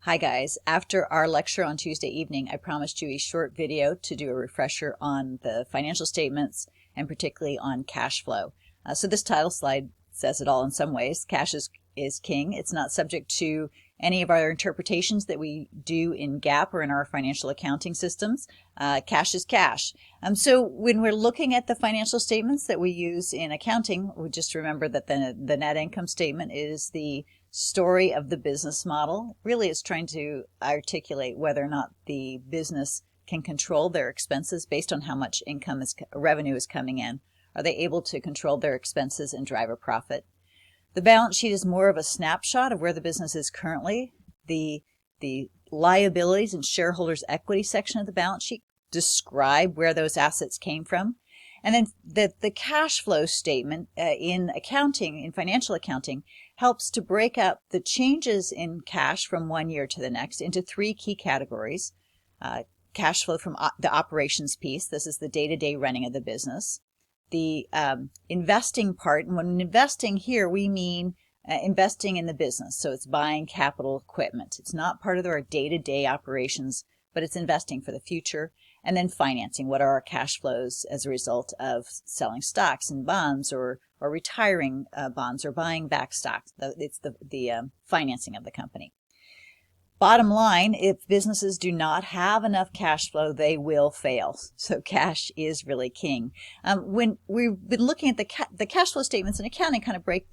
Hi guys, after our lecture on Tuesday evening, I promised you a short video to do a refresher on the financial statements and particularly on cash flow. So this title slide says it all in some ways. Cash is king. It's not subject to any of our interpretations that we do in GAAP or in our financial accounting systems. Cash is cash. So when we're looking at the financial statements that we use in accounting, we just remember that the net income statement is the story of the business model. Really, it's trying to articulate whether or not the business can control their expenses based on how much revenue is coming in. Are they able to control their expenses and drive a profit? The balance sheet is more of a snapshot of where the business is currently. The liabilities and shareholders' equity section of the balance sheet describe where those assets came from. And then the cash flow statement in accounting, in financial accounting, helps to break up the changes in cash from one year to the next into three key categories. Cash flow from the operations piece. This is the day-to-day running of the business. The investing part, and when investing here, we mean investing in the business. So it's buying capital equipment. It's not part of our day-to-day operations, but it's investing for the future. And then financing. What are our cash flows as a result of selling stocks and bonds, or retiring bonds, or buying back stocks? It's the financing of the company. Bottom line, if businesses do not have enough cash flow, they will fail. So cash is really king. When we've been looking at the cash flow statements in accounting, kind of break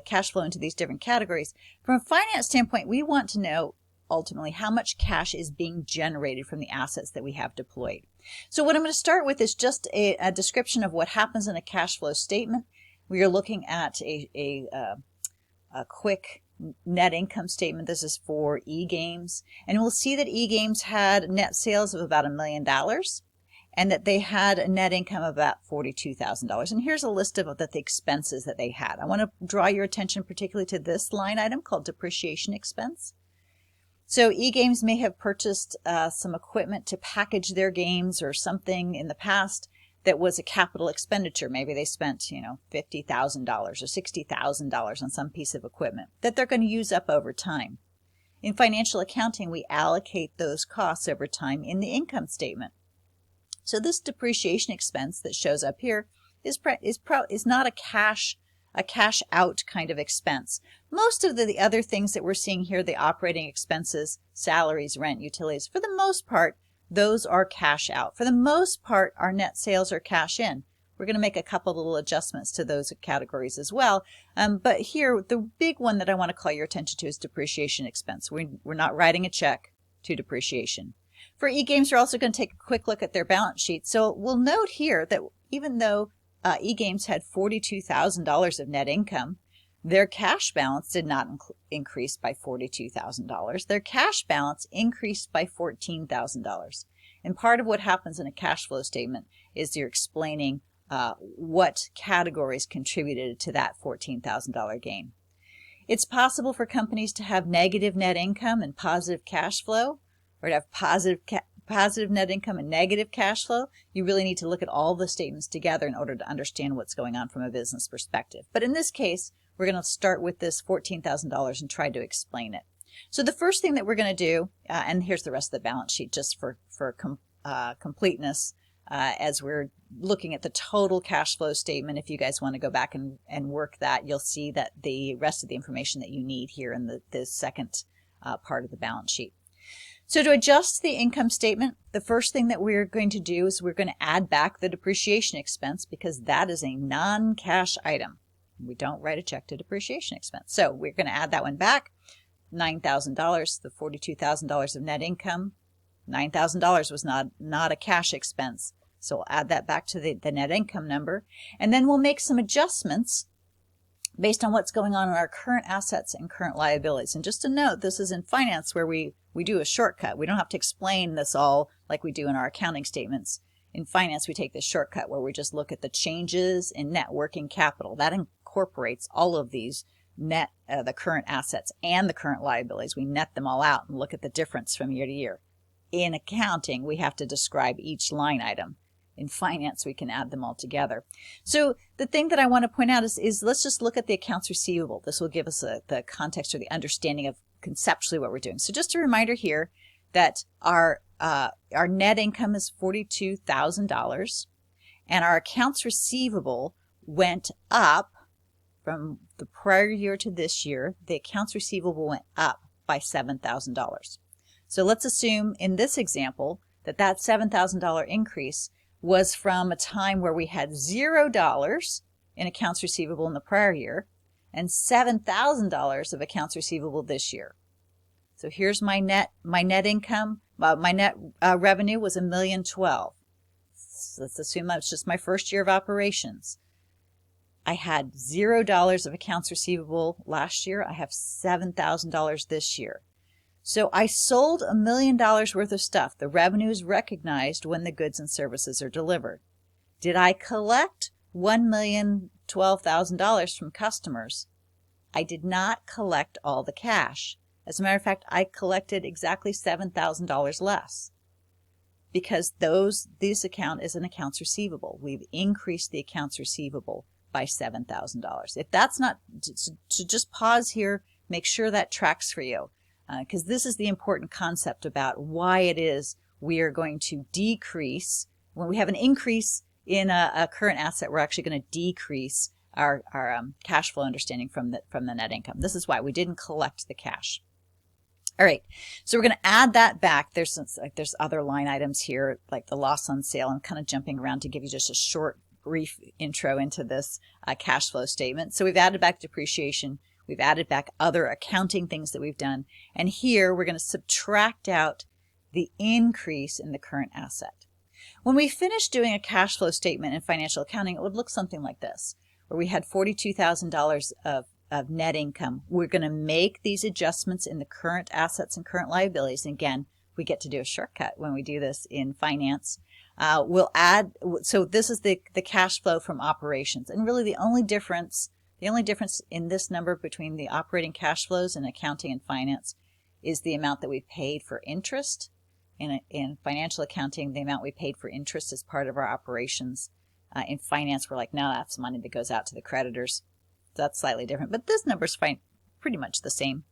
cash flow into these different categories. From a finance standpoint, we want to know ultimately how much cash is being generated from the assets that we have deployed. So what I'm going to start with is just a description of what happens in a cash flow statement. We are looking at a quick net income statement. This is for eGames, and we'll see that eGames had net sales of about $1 million and that they had a net income of about $42,000. And here's a list of the expenses that they had. I want to draw your attention particularly to this line item called depreciation expense. So eGames may have purchased some equipment to package their games or something in the past that was a capital expenditure. Maybe they spent, $50,000 or $60,000 on some piece of equipment that they're going to use up over time. In financial accounting, we allocate those costs over time in the income statement. So this depreciation expense that shows up here is not a cash out kind of expense. Most of the other things that we're seeing here, the operating expenses, salaries, rent, utilities, for the most part, those are cash out. For the most part, our net sales are cash in. We're going to make a couple little adjustments to those categories as well. But here, the big one that I want to call your attention to is depreciation expense. We're not writing a check to depreciation. For eGames, we're also going to take a quick look at their balance sheet. So we'll note here that even though eGames had $42,000 of net income, their cash balance did not increase by $42,000. Their cash balance increased by $14,000. And part of what happens in a cash flow statement is you're explaining what categories contributed to that $14,000 gain. It's possible for companies to have negative net income and positive cash flow, or to have positive net income and negative cash flow. You really need to look at all the statements together in order to understand what's going on from a business perspective. But in this case, we're going to start with this $14,000 and try to explain it. So the first thing that we're going to do, and here's the rest of the balance sheet just for completeness, as we're looking at the total cash flow statement. If you guys want to go back and work that, you'll see that the rest of the information that you need here in the second part of the balance sheet. So to adjust the income statement, the first thing that we're going to do is we're going to add back the depreciation expense, because that is a non-cash item. We don't write a check to depreciation expense. So we're going to add that one back. $9,000, the $42,000 of net income. $9,000 was not a cash expense. So we'll add that back to the net income number. And then we'll make some adjustments based on what's going on in our current assets and current liabilities. And just to note, this is in finance where we do a shortcut. We don't have to explain this all like we do in our accounting statements. In finance, we take this shortcut where we just look at the changes in net working capital. That incorporates all of these the current assets and the current liabilities. We net them all out and look at the difference from year to year. In accounting, we have to describe each line item. In finance, we can add them all together. So the thing that I want to point out is let's just look at the accounts receivable. This will give us the context or the understanding of conceptually what we're doing. So just a reminder here that our net income is $42,000, and our accounts receivable went up from the prior year to this year. The accounts receivable went up by $7,000. So let's assume in this example that that $7,000 increase was from a time where we had $0 in accounts receivable in the prior year and $7,000 of accounts receivable this year. So here's my net income. My net revenue was $1,012,000. So let's assume that's just my first year of operations. I had $0 of accounts receivable last year. I have $7,000 this year. So I sold $1 million worth of stuff. The revenue is recognized when the goods and services are delivered. Did I collect $1,012,000 from customers? I did not collect all the cash. As a matter of fact, I collected exactly $7,000 less because this account is an accounts receivable. We've increased the accounts receivable by $7,000. If that's not, to just pause here, make sure that tracks for you, because this is the important concept about why it is we are going to decrease. When we have an increase in a current asset, we're actually going to decrease our cash flow understanding from the net income. This is why we didn't collect the cash. All right, so we're going to add that back. There's other line items here, like the loss on sale. I'm kind of jumping around to give you just a short, brief intro into this cash flow statement. So we've added back depreciation. We've added back other accounting things that we've done. And here we're going to subtract out the increase in the current asset. When we finish doing a cash flow statement in financial accounting, it would look something like this, where we had $42,000 of net income. We're going to make these adjustments in the current assets and current liabilities. And again, we get to do a shortcut when we do this in finance. We'll add, so this is the cash flow from operations. And really the only difference in this number between the operating cash flows in accounting and finance is the amount that we paid for interest. In financial accounting, the amount we paid for interest is part of our operations. In finance, we're like, no, that's money that goes out to the creditors. That's slightly different, but this number's pretty much the same.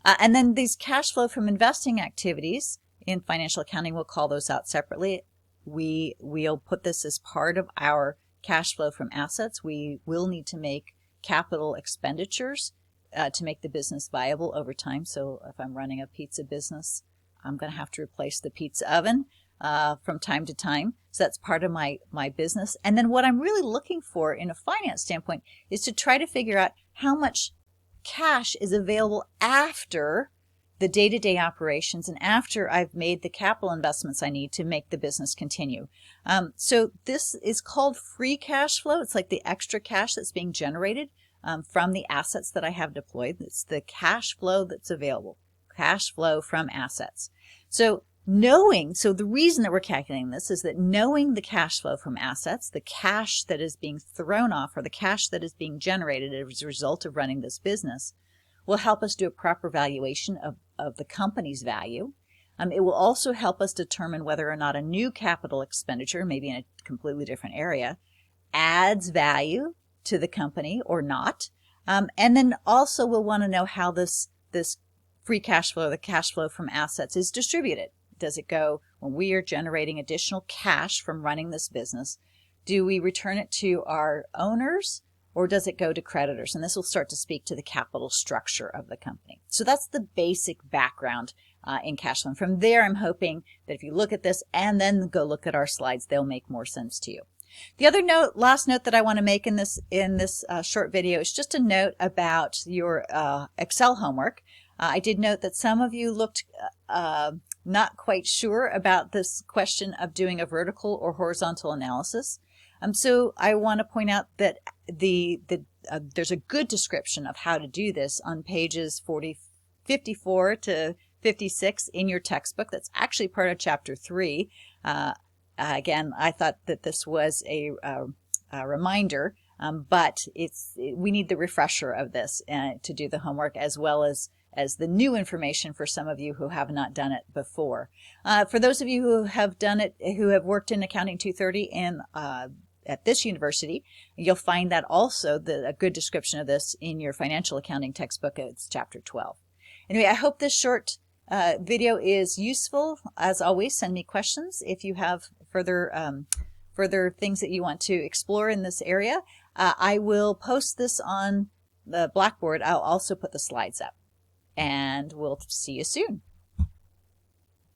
And then these cash flow from investing activities in financial accounting, we'll call those out separately. We'll put this as part of our cash flow from assets. We will need to make capital expenditures to make the business viable over time. So if I'm running a pizza business, I'm going to have to replace the pizza oven from time to time. So that's part of my business. And then what I'm really looking for in a finance standpoint is to try to figure out how much cash is available after the day-to-day operations and after I've made the capital investments I need to make the business continue. So this is called free cash flow. It's like the extra cash that's being generated from the assets that I have deployed. It's the cash flow that's available, cash flow from assets. So the reason that we're calculating this is that knowing the cash flow from assets, the cash that is being thrown off or the cash that is being generated as a result of running this business will help us do a proper valuation of the company's value. It will also help us determine whether or not a new capital expenditure, maybe in a completely different area, adds value to the company or not. And then also we'll want to know how this free cash flow, the cash flow from assets, is distributed. Does it go when we are generating additional cash from running this business? Do we return it to our owners or does it go to creditors? And this will start to speak to the capital structure of the company. So that's the basic background in cash flow. And from there, I'm hoping that if you look at this and then go look at our slides, they'll make more sense to you. The other last note that I want to make in this short video is just a note about your Excel homework. I did note that some of you looked not quite sure about this question of doing a vertical or horizontal analysis. So I want to point out that there's a good description of how to do this on pages 54 to 56 in your textbook. That's actually part of chapter 3. Again, I thought that this was a reminder, but we need the refresher of this to do the homework, as well as the new information for some of you who have not done it before. For those of you who have done it, who have worked in Accounting 230 and at this university, you'll find that also a good description of this in your financial accounting textbook. It's chapter 12. Anyway, I hope this short video is useful. As always, send me questions if you have further things that you want to explore in this area. I will post this on the Blackboard. I'll also put the slides up, and we'll see you soon.